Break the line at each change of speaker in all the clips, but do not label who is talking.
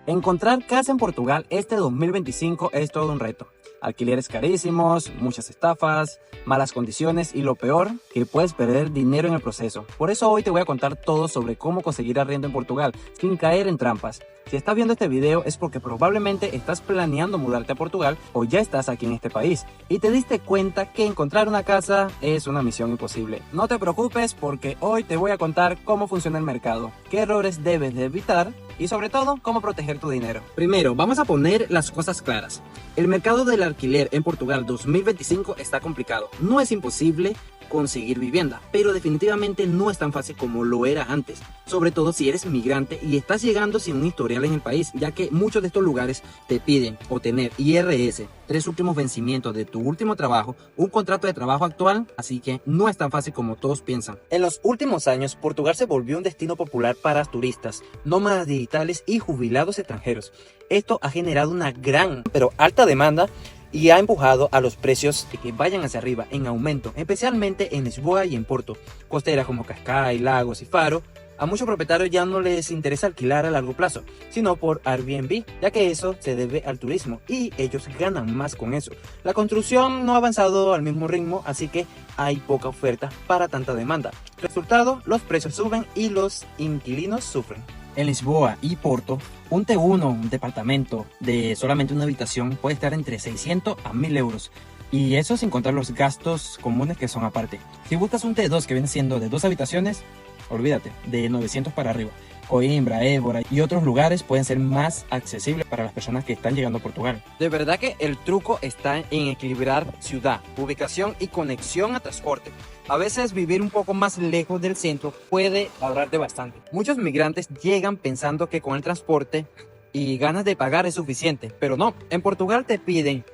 Encontrar casa en Portugal este 2025 es todo un reto. Alquileres carísimos, muchas estafas, malas condiciones y lo peor, que puedes perder dinero en el proceso. Por eso hoy te voy a contar todo sobre cómo conseguir arriendo en Portugal sin caer en trampas. Si estás viendo este video es porque probablemente estás planeando mudarte a Portugal o ya estás aquí en este país y te diste cuenta que encontrar una casa es una misión imposible. No te preocupes porque hoy te voy a contar cómo funciona el mercado, qué errores debes de evitar y sobre todo cómo proteger tu dinero. Primero, vamos a poner las cosas claras. El mercado del alquiler en Portugal 2025 está complicado. No es imposible conseguir vivienda, pero definitivamente no es tan fácil como lo era antes, sobre todo si eres migrante y estás llegando sin un historial en el país, ya que muchos de estos lugares te piden obtener IRS, 3 últimos vencimientos de tu último trabajo, un contrato de trabajo actual, así que no es tan fácil como todos piensan. En los últimos años, Portugal se volvió un destino popular para turistas, nómadas digitales y jubilados extranjeros. Esto ha generado una gran, pero alta demanda y ha empujado a los precios que vayan hacia arriba en aumento, especialmente en Lisboa y en Porto, costeras como Cascais, Lagos y Faro. A muchos propietarios ya no les interesa alquilar a largo plazo, sino por Airbnb, ya que eso se debe al turismo y ellos ganan más con eso. La construcción no ha avanzado al mismo ritmo, así que hay poca oferta para tanta demanda. Resultado, los precios suben y los inquilinos sufren. En Lisboa y Porto, un T1, un departamento de solamente una habitación puede estar entre 600 a 1000 euros. Y eso sin contar los gastos comunes que son aparte. Si buscas un T2 que viene siendo de 2 habitaciones, olvídate, de 900 para arriba. Coimbra, Évora y otros lugares pueden ser más accesibles para las personas que están llegando a Portugal. De verdad que el truco está en equilibrar ciudad, ubicación y conexión a transporte. A veces vivir un poco más lejos del centro puede ahorrarte bastante. Muchos migrantes llegan pensando que con el transporte y ganas de pagar es suficiente, pero no. En Portugal te piden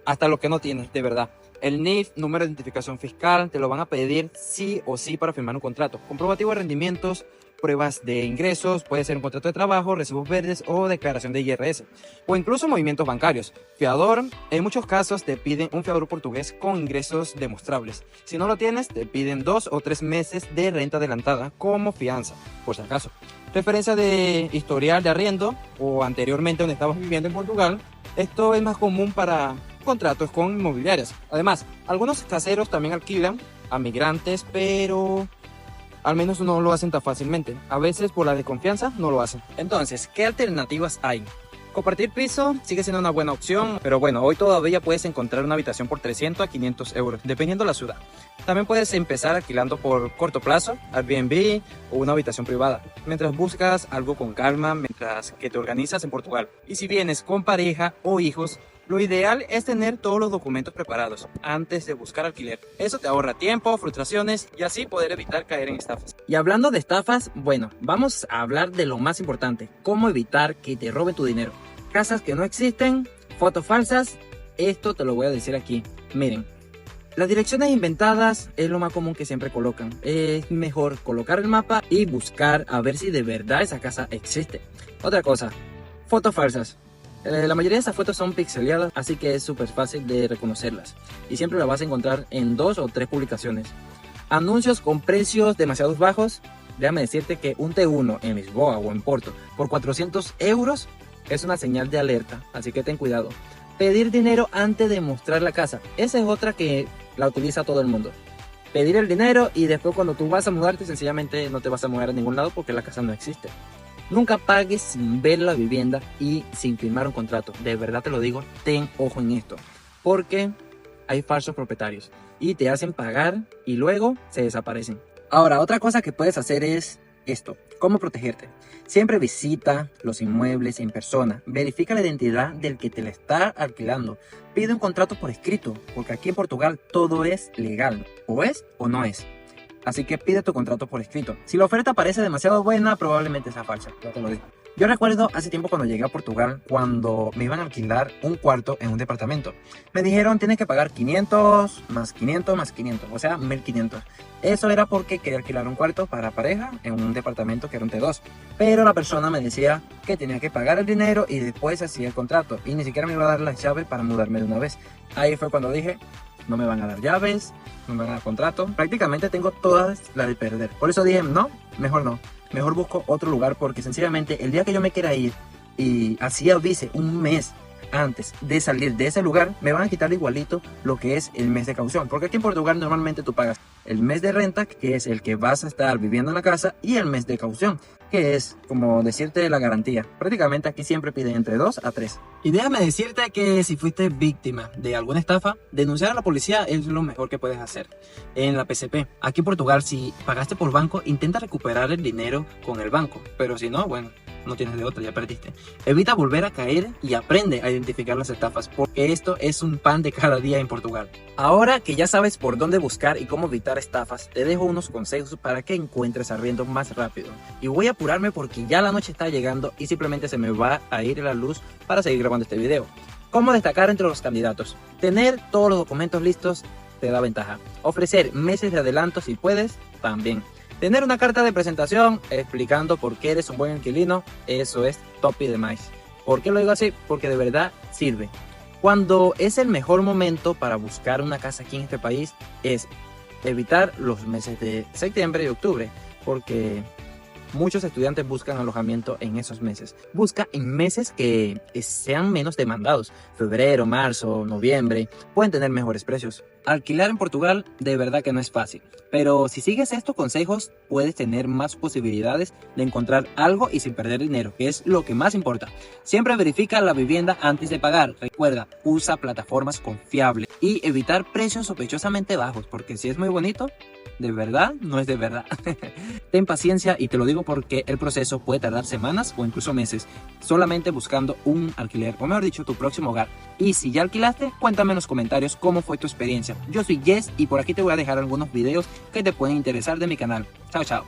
hasta lo que no tienes, de verdad. El NIF, número de identificación fiscal, te lo van a pedir sí o sí para firmar un contrato. Comprobativo de rendimientos, pruebas de ingresos, puede ser un contrato de trabajo, recibos verdes o declaración de IRS. O incluso movimientos bancarios. Fiador, en muchos casos te piden un fiador portugués con ingresos demostrables. Si no lo tienes, te piden 2 o 3 meses de renta adelantada como fianza, por si acaso. Referencia de historial de arriendo o anteriormente donde estabas viviendo en Portugal. Esto es más común para contratos con inmobiliarias. Además, algunos caseros también alquilan a migrantes, pero al menos no lo hacen tan fácilmente. A veces por la desconfianza no lo hacen. Entonces, ¿qué alternativas hay? Compartir piso sigue siendo una buena opción, pero bueno, hoy todavía puedes encontrar una habitación por 300 a 500 euros, dependiendo de la ciudad. También puedes empezar alquilando por corto plazo, Airbnb o una habitación privada, mientras buscas algo con calma, mientras que te organizas en Portugal. Y si vienes con pareja o hijos, lo ideal es tener todos los documentos preparados antes de buscar alquiler. Eso te ahorra tiempo, frustraciones y así poder evitar caer en estafas. Y hablando de estafas, bueno, vamos a hablar de lo más importante, cómo evitar que te roben tu dinero. Casas que no existen, fotos falsas, esto te lo voy a decir aquí. Miren, las direcciones inventadas es lo más común que siempre colocan. Es mejor colocar el mapa y buscar a ver si de verdad esa casa existe. Otra cosa, fotos falsas. La mayoría de esas fotos son pixeleadas, así que es súper fácil de reconocerlas. Y siempre las vas a encontrar en 2 o 3 publicaciones. Anuncios con precios demasiado bajos. Déjame decirte que un T1 en Lisboa o en Porto por 400 euros es una señal de alerta, así que ten cuidado. Pedir dinero antes de mostrar la casa. Esa es otra que la utiliza todo el mundo. Pedir el dinero y después cuando tú vas a mudarte sencillamente no te vas a mudar a ningún lado porque la casa no existe. Nunca pagues sin ver la vivienda y sin firmar un contrato. De verdad te lo digo, ten ojo en esto. Porque hay falsos propietarios y te hacen pagar y luego se desaparecen. Ahora, otra cosa que puedes hacer es esto. ¿Cómo protegerte? Siempre visita los inmuebles en persona. Verifica la identidad del que te la está alquilando. Pide un contrato por escrito, porque aquí en Portugal todo es legal. O es o no es. Así que pide tu contrato por escrito. Si la oferta parece demasiado buena, probablemente sea falsa. Ya te lo digo. Yo recuerdo hace tiempo cuando llegué a Portugal, cuando me iban a alquilar un cuarto en un departamento. Me dijeron, tienes que pagar 500, más 500, más 500, o sea, 1500. Eso era porque quería alquilar un cuarto para pareja en un departamento que era un T2. Pero la persona me decía que tenía que pagar el dinero y después hacía el contrato. Y ni siquiera me iba a dar las llaves para mudarme de una vez. Ahí fue cuando dije, no me van a dar llaves, no me van a dar contrato. Prácticamente tengo todas las de perder. Por eso dije, no, mejor no. Mejor busco otro lugar porque sencillamente el día que yo me quiera ir y así avise un mes antes de salir de ese lugar, me van a quitar igualito lo que es el mes de caución, porque aquí en Portugal normalmente tú pagas el mes de renta, que es el que vas a estar viviendo en la casa, y el mes de caución, que es como decirte la garantía. Prácticamente aquí siempre piden entre 2 a 3. Y déjame decirte que si fuiste víctima de alguna estafa, denunciar a la policía es lo mejor que puedes hacer. En la PCP, aquí en Portugal, si pagaste por banco, intenta recuperar el dinero con el banco, pero si no, bueno, no tienes de otra, ya perdiste. Evita volver a caer y aprende a identificar las estafas, porque esto es un pan de cada día en Portugal. Ahora que ya sabes por dónde buscar y cómo evitar estafas, te dejo unos consejos para que encuentres arriendo más rápido. Y voy a apurarme porque ya la noche está llegando y simplemente se me va a ir la luz para seguir grabando este video. ¿Cómo destacar entre los candidatos? Tener todos los documentos listos te da ventaja. Ofrecer meses de adelanto si puedes, también. Tener una carta de presentación explicando por qué eres un buen inquilino, eso es top y demás. ¿Por qué lo digo así? Porque de verdad sirve. Cuando es el mejor momento para buscar una casa aquí en este país es evitar los meses de septiembre y octubre, porque muchos estudiantes buscan alojamiento en esos meses. Busca en meses que sean menos demandados. Febrero, marzo, noviembre. Pueden tener mejores precios. Alquilar en Portugal de verdad que no es fácil. Pero si sigues estos consejos, puedes tener más posibilidades de encontrar algo y sin perder dinero, que es lo que más importa. Siempre verifica la vivienda antes de pagar. Recuerda, usa plataformas confiables y evitar precios sospechosamente bajos, porque si es muy bonito, de verdad no es de verdad. Ten paciencia y te lo digo porque el proceso puede tardar semanas o incluso meses, solamente buscando un alquiler, o mejor dicho, tu próximo hogar. Y si ya alquilaste, cuéntame en los comentarios cómo fue tu experiencia. Yo soy Jess y por aquí te voy a dejar algunos videos que te pueden interesar de mi canal. Chao, chao.